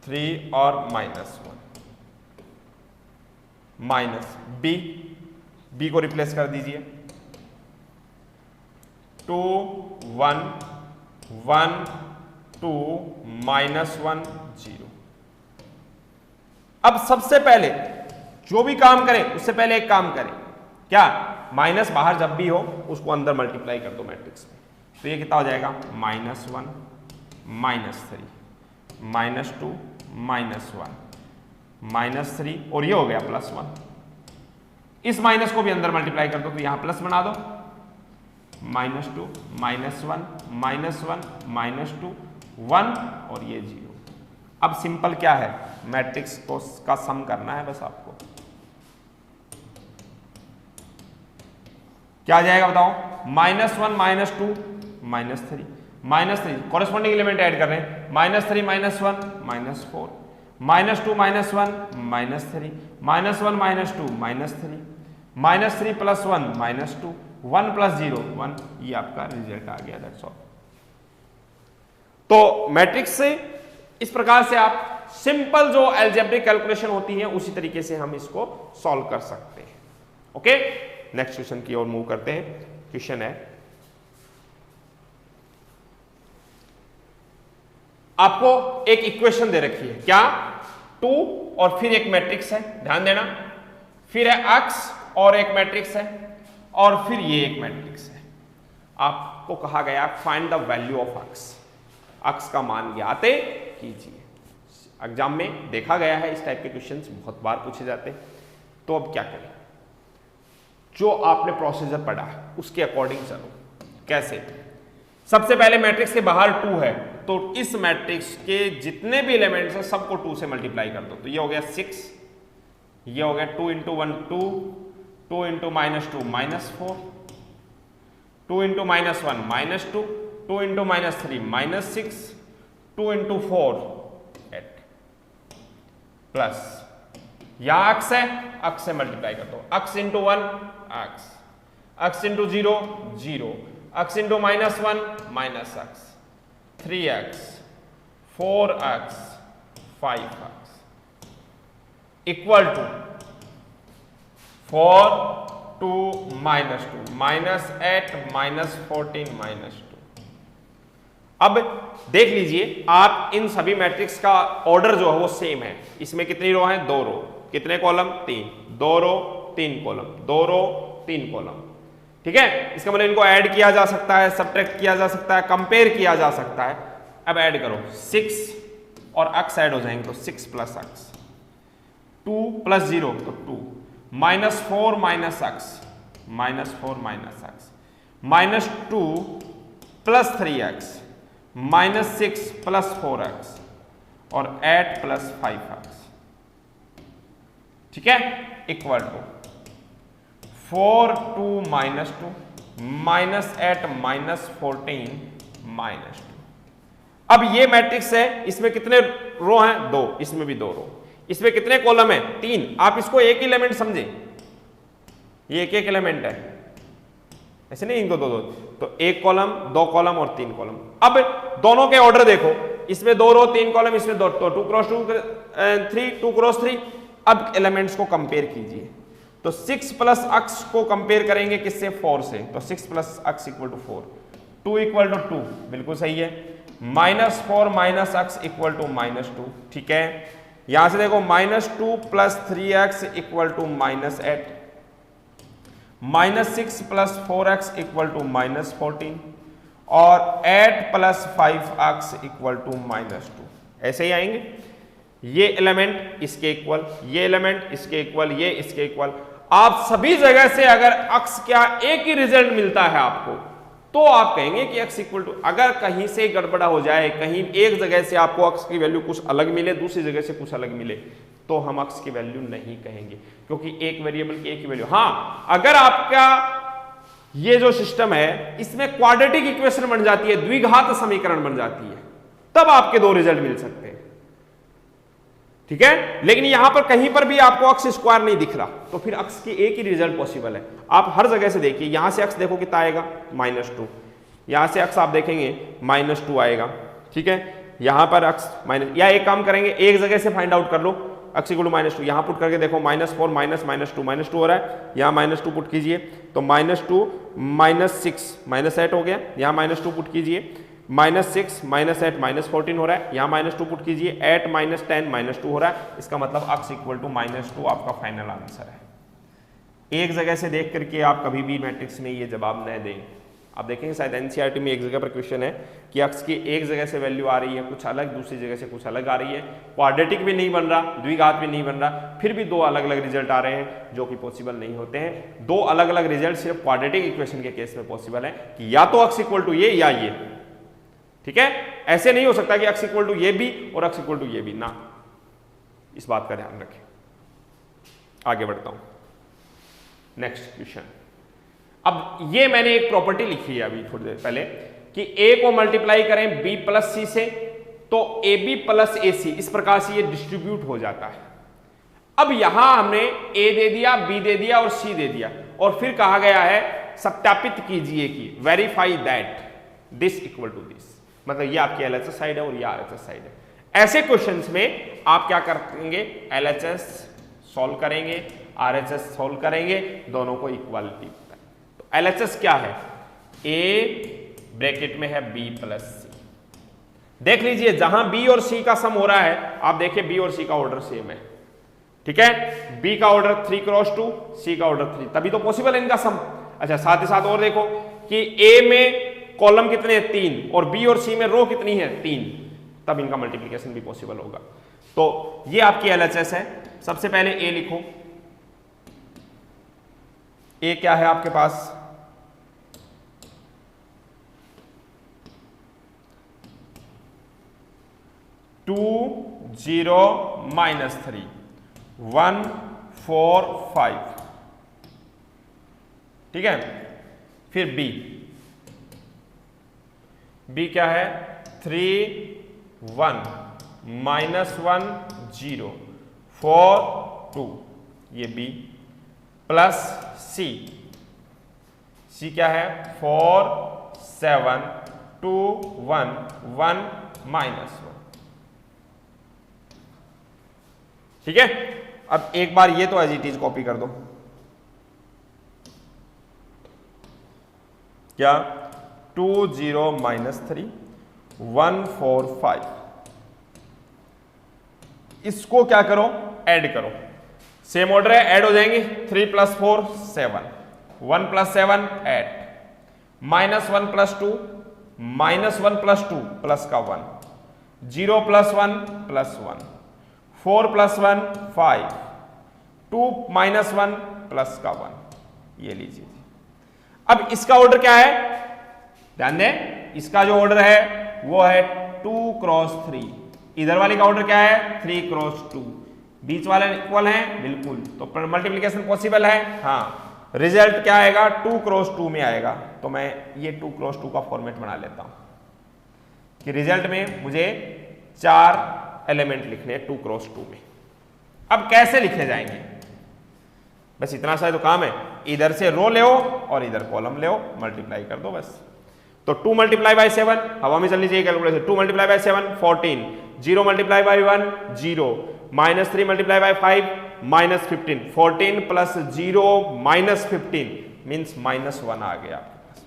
3 और -1 माइनस b को रिप्लेस कर दीजिए 2 1 1 2 -1 0। अब सबसे पहले जो भी काम करें उससे पहले एक काम करें, क्या? माइनस बाहर जब भी हो उसको अंदर मल्टीप्लाई कर दो मैट्रिक्स में। तो ये कितना हो जाएगा? -1 -3 -2 -1 -3 और ये हो गया +1। इस माइनस को भी अंदर मल्टीप्लाई कर दो तो यहां प्लस बना दो, -2 -1 -1 -2 1 और ये 0। अब सिंपल क्या है, मैट्रिक्स को का सम करना है बस आपको। क्या आ जाएगा बताओ? -1 -2 -3 कॉरेस्पॉन्डिंग एलिमेंट ऐड कर रहे हैं, -3 -1 -4 -2 -1 -3 -1 -2 -3 -3 +1 -2 1 + 0 1। ये आपका रिजल्ट आ गया, दैट्स ऑल। तो मैट्रिक्स से इस प्रकार से आप सिंपल जो अलजेब्रिक कैलकुलेशन होती है उसी तरीके से हम इसको सॉल्व कर सकते हैं। ओके, नेक्स्ट क्वेश्चन की ओर मूव करते हैं। क्वेश्चन है, आपको एक इक्वेशन दे रखी है, क्या? 2 और फिर एक मैट्रिक्स है, ध्यान देना, फिर है x और एक मैट्रिक्स है और फिर ये एक मैट्रिक्स है। आपको कहा गया find the value of x का मान ज्ञात कीजिए। एग्जाम में देखा गया है इस टाइप के क्वेश्चंस बहुत बार पूछे जाते हैं। तो अब क्या करें? जो आपने प्रोसीजर पढ़ा है उसके अकॉर्डिंग चलो। कैसे? सबसे पहले मैट्रिक्स के बाहर 2 है तो इस मैट्रिक्स के जितने भी एलिमेंट्स हैं सबको 2 से मल्टीप्लाई कर दो। तो ये हो गया 6, ये हो गया 2 × 1 2, 2 × -2 -4, 2 × -1 -2, 2 × -3 -6, 2 × 4 8 प्लस यहां x है, x से मल्टीप्लाई कर दो, x × 1 x, x × 0 0, x × -1 -x, 3x 4x 5x equal to 4 2 -2 -8 -14 -2। अब देख लीजिए आप इन सभी मैट्रिक्स का ऑर्डर जो है वो सेम है। इसमें कितनी रो हैं? 2 रो। कितने कॉलम? 3। 2 रो 3 कॉलम, 2 रो 3 कॉलम। ठीक है, इसका मतलब इनको ऐड किया जा सकता है, सब्ट्रैक्ट किया जा सकता है, कंपेयर किया जा सकता है। अब ऐड करो, 6 और x ऐड हो जाएंगे तो 6 + x, 2 + 0 तो 2, -4 - x, -4 - x, -2 + 3x, -6 + 4x और 8 + 5x। ठीक है, इक्वल टू 4 2 -2 -8 -14 -2। अब ये मैट्रिक्स है, इसमें कितने रो हैं? 2, इसमें भी 2 रो। इसमें कितने कॉलम है? 3। आप इसको एक एलिमेंट समझे, ये एक एलिमेंट है, ऐसे नहीं इनको 2 2। तो 1 कॉलम 2 कॉलम और 3 कॉलम। अब दोनों के ऑर्डर देखो, इसमें 2 रो 3 कॉलम, इसमें 2 तो 2 क्रॉस 2 3 2 क्रॉस 3। अब एलिमेंट्स को कंपेयर कीजिए, तो 6 प्लस अक्स को कंपेयर करेंगे किससे? 4 से, तो 6 plus x equal to 4, 2 equal to 2, बिल्कुल सही है। -4 माइनस अक्स इक्वल टू -2, ठीक है। यहां से देखो -2 plus 3x equal to -8, -6 plus 4x equal to -14 और 8 प्लस 5x इक्वल टू -2। ऐसे ही आएंगे, ये एलिमेंट इसके इक्वल, ये एलिमेंट इसके इक्वल, ये इसके इक्वल। आप सभी जगह से अगर अक्स क्या एक ही रिजल्ट मिलता है आपको, तो आप कहेंगे कि x इक्वल टू। अगर कहीं से गड़बड़ा हो जाए, कहीं एक जगह से आपको अक्स की वैल्यू कुछ अलग मिले, दूसरी जगह से कुछ अलग मिले, तो हम अक्स की वैल्यू नहीं कहेंगे, क्योंकि एक वेरिएबल की एक ही वैल्यू। हाँ, अगर आपका ये जो सिस्टम है इसमें क्वाड्रेटिक इक्वेशन बन जाती है, द्विघात समीकरण बन जाती है, तब आपके 2 रिजल्ट मिल सकते हैं, ठीक है। लेकिन यहां पर कहीं पर भी आपको अक्स स्क्वायर नहीं दिख रहा, तो फिर अक्स की एक ही रिजल्ट पॉसिबल है। आप हर जगह से देखिए, यहां से अक्स देखो कितना आएगा -2, यहां से अक्स आप देखेंगे -2 आएगा, ठीक है। यहां पर अक्स माइनस, या एक काम करेंगे, एक जगह से फाइंड आउट कर लो, अक्स इक्वल टू -2, यहां पुट करके देखो -4 माइनस -2 हो रहा है, यहां -2 पुट कीजिए तो -2 -6 -8 हो गया, यहां -2 पुट कीजिए, -6 -8 -14 हो रहा है, यहां -2 पुट कीजिए, 8 -10 -2 हो रहा है। इसका मतलब अक्स इक्वल टू -2 आपका फाइनल आंसर है। एक जगह से देख करके आप कभी भी मैट्रिक्स में ये जवाब न दें। आप देखेंगे शायद एनसीईआरटी में एक जगह पर क्वेश्चन है कि अक्स की एक जगह से वैल्यू आ रही है कुछ अलग, दूसरी जगह से कुछ अलग आ रही है, क्वाड्रेटिक भी नहीं बन रहा, द्विघात भी नहीं बन रहा, फिर भी 2 अलग अलग रिजल्ट आ रहे हैं, जो कि पॉसिबल नहीं होते हैं। 2 अलग अलग रिजल्ट सिर्फ क्वाड्रेटिक इक्वेशन के केस में पॉसिबल है कि या तो अक्स इक्वल टू ये या ये, ठीक है। ऐसे नहीं हो सकता कि अक्स इक्वल टू ये भी और अक्स इक्वल टू ये भी ना, इस बात का ध्यान रखें। आगे बढ़ता हूं, नेक्स्ट क्वेश्चन। अब ये मैंने एक प्रॉपर्टी लिखी है अभी थोड़ी देर पहले कि a को मल्टीप्लाई करें b प्लस c से, तो ab प्लस ac इस प्रकार से ये डिस्ट्रीब्यूट हो जाता है। अब यहां हमने a दे दिया, b दे दिया और c दे दिया, और फिर कहा गया है सत्यापित कीजिए कि verify that this equal to this, मतलब ये आपकी LHS साइड है और ये RHS साइड है। ऐसे क्वेश्चंस में आप क्या करेंगे? LHS सॉल्व करेंगे, RHS सॉल्व करेंगे, दोनों को इक्वालिटी। तो LHS क्या है? A ब्रैकेट में है B प्लस C। देख लीजिए जहां B और C का सम हो रहा है, आप देखिए B और C का ऑर्डर सेम है, ठीक है। B का ऑर्डर 3 क्रॉस 2, C का ऑर्डर 3, तभी तो पॉसिबल है इनका सम। अच्छा, साथ ही साथ और देखो कि A में कॉलम कितने हैं? 3, और B और C में रो कितनी है? 3, तब इनका मल्टीप्लिकेशन भी पॉसिबल होगा। तो ये आपकी LHS है। सबसे पहले A लिखो। A क्या है आपके पास? टू 0 -3 1 4 5, ठीक है। फिर B क्या है? 3 1 -1 0 4 2, ये B प्लस C क्या है? 4 7 2 1 1 -1, ठीक है। अब एक बार ये तो एज इट इज कॉपी कर दो। क्या? 2 0 -3 1 4 5, इसको क्या करो? ऐड करो। सेम ऑर्डर है, ऐड हो जाएंगे। 3 + 4 7, 1 + 7 8, -1 + 2 -1 + 2 प्लस का 1, 0 + 1 + 1, 4 + 1 5, 2 -1 प्लस का 1, ये लीजिए। अब इसका ऑर्डर क्या है? ध्यान दें, इसका जो ऑर्डर है वो है 2 क्रॉस 3। इधर वाले का ऑर्डर क्या है? 3 क्रॉस 2। बीच वाले इक्वल हैं, बिल्कुल, तो मल्टीप्लिकेशन पॉसिबल है। हाँ, रिजल्ट क्या आएगा? 2 क्रॉस 2 में आएगा। तो मैं ये 2 क्रॉस 2 का फॉर्मेट बना लेता हूं कि रिजल्ट में मुझे 4 एलिमेंट लिखने हैं 2 क्रॉस 2 में। अब कैसे लिखे जाएंगे? बस इतना सा तो काम है, इधर से रो ले और इधर कॉलम ले, मल्टीप्लाई कर दो बस। तो 2 मल्टीप्लाई बाय 7, हवा में चलनी चाहिए calculation, 2 multiply by 7 14, 0 multiply by 1 0, -3 multiply by 5 -15, 14 plus 0 -15 means -1 आ गया आपके पास।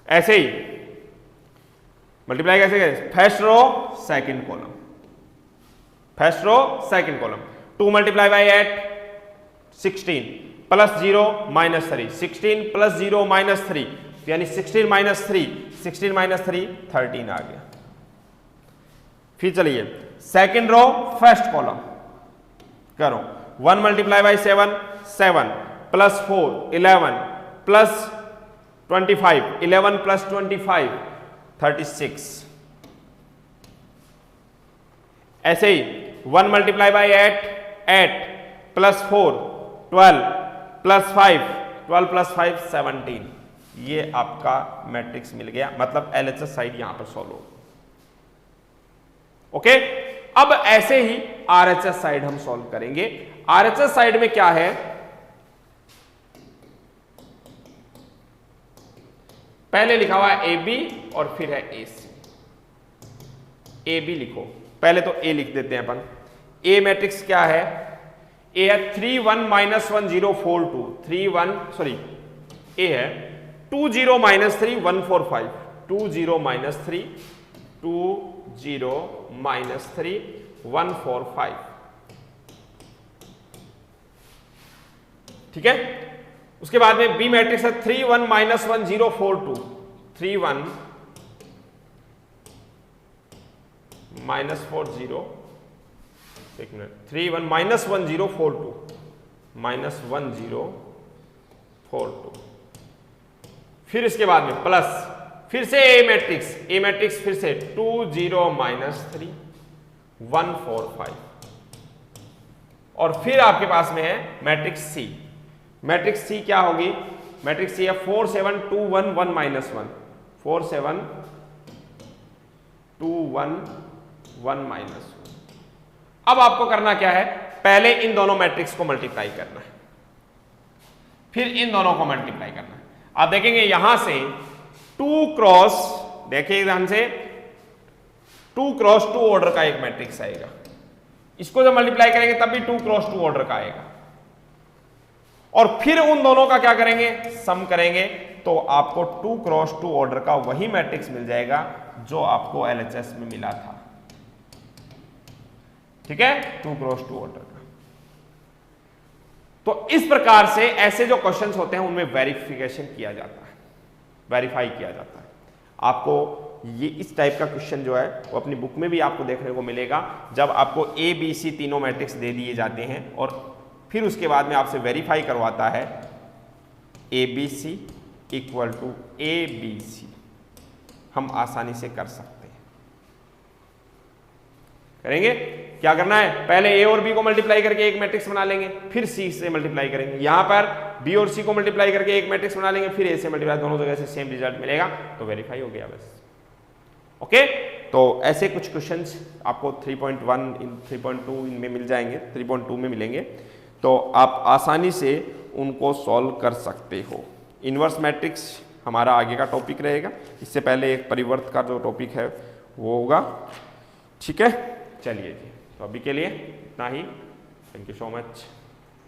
ऐसे ही मल्टीप्लाई कैसे करें, first row second column, first row second column, 2 multiply by 8 16 plus 0 -3, 16 plus 0 -3 यानी 16 -3, 16 -3 13 आ गया। फिर चलिए सेकंड रो फर्स्ट कॉलम करो, 1 multiply by 7 7 plus 4 11 plus 25, 11 plus 25 36। ऐसे ही 1 multiply by 8 8 plus 4 12 plus 5 12 plus 5 17। ये आपका मैट्रिक्स मिल गया, मतलब एलएचएस साइड यहां पर सॉल्व हो। ओके, अब ऐसे ही आरएचएस साइड हम सॉल्व करेंगे। आरएचएस साइड में क्या है, पहले लिखा हुआ है ए बी और फिर है ए सी। ए बी लिखो, पहले तो ए लिख देते हैं अपन। ए मैट्रिक्स क्या है, ए है 3 1 -1 0 4 2, 3 1 सॉरी ए है 2 0 -3 1 4 5, 2 0 -3 2 0 -3 1 4 5। ठीक है, उसके बाद में बी मैट्रिक्स है 3 1 -1 0 4 2, 3 1 -4 0, एक मिनट, 3 1 -1 0 4 2 -1 0 4 2। फिर इसके बाद में प्लस, फिर से ए मैट्रिक्स फिर से 2 0 -3 1 4 5। और फिर आपके पास में है मैट्रिक्स सी। मैट्रिक्स सी क्या होगी, मैट्रिक्स सी है 4 7 2 1 1 -1, 4 7 2 1 1 -1। अब आपको करना क्या है, पहले इन दोनों मैट्रिक्स को मल्टीप्लाई करना है, फिर इन दोनों को मल्टीप्लाई करना है। आप देखेंगे यहां से 2 क्रॉस, देखिए ध्यान से 2 क्रॉस 2 ऑर्डर का एक मैट्रिक्स आएगा। इसको जब मल्टीप्लाई करेंगे तब भी 2 क्रॉस 2 ऑर्डर का आएगा। और फिर उन दोनों का क्या करेंगे, सम करेंगे, तो आपको 2 क्रॉस 2 ऑर्डर का वही मैट्रिक्स मिल जाएगा जो आपको एलएचएस में मिला था। ठीक है, 2 क्रॉस 2 ऑर्डर का। तो इस प्रकार से ऐसे जो क्वेश्चंस होते हैं उनमें वेरिफिकेशन किया जाता है, वेरीफाई किया जाता है। आपको ये इस टाइप का क्वेश्चन जो है वो अपनी बुक में भी आपको देखने को मिलेगा, जब आपको ए बी सी तीनों मैट्रिक्स दे दिए जाते हैं और फिर उसके बाद में आपसे वेरीफाई करवाता है A B C equal to A B C. हम आसानी से कर सकते हैं। करेंगे क्या करना है, पहले ए और बी को मल्टीप्लाई करके एक मैट्रिक्स बना लेंगे, फिर सी से मल्टीप्लाई करेंगे। यहां पर बी और सी को मल्टीप्लाई करके एक मैट्रिक्स बना लेंगे, फिर ए से मल्टीप्लाई, दोनों जगह से सेम रिजल्ट मिलेगा, तो वेरीफाई हो गया बस। ओके, तो ऐसे कुछ क्वेश्चंस आपको 3.1 इन 3.2 इनमें मिल जाएंगे, 3.2 में मिलेंगे, तो आप आसानी से उनको सॉल्व कर सकते हो। इन्वर्स मैट्रिक्स हमारा आगे का टॉपिक रहेगा, इससे पहले एक परिवर्त का जो टॉपिक है वो होगा। ठीक है, चलिए जी, तो अभी के लिए इतना ही। Thank you so much.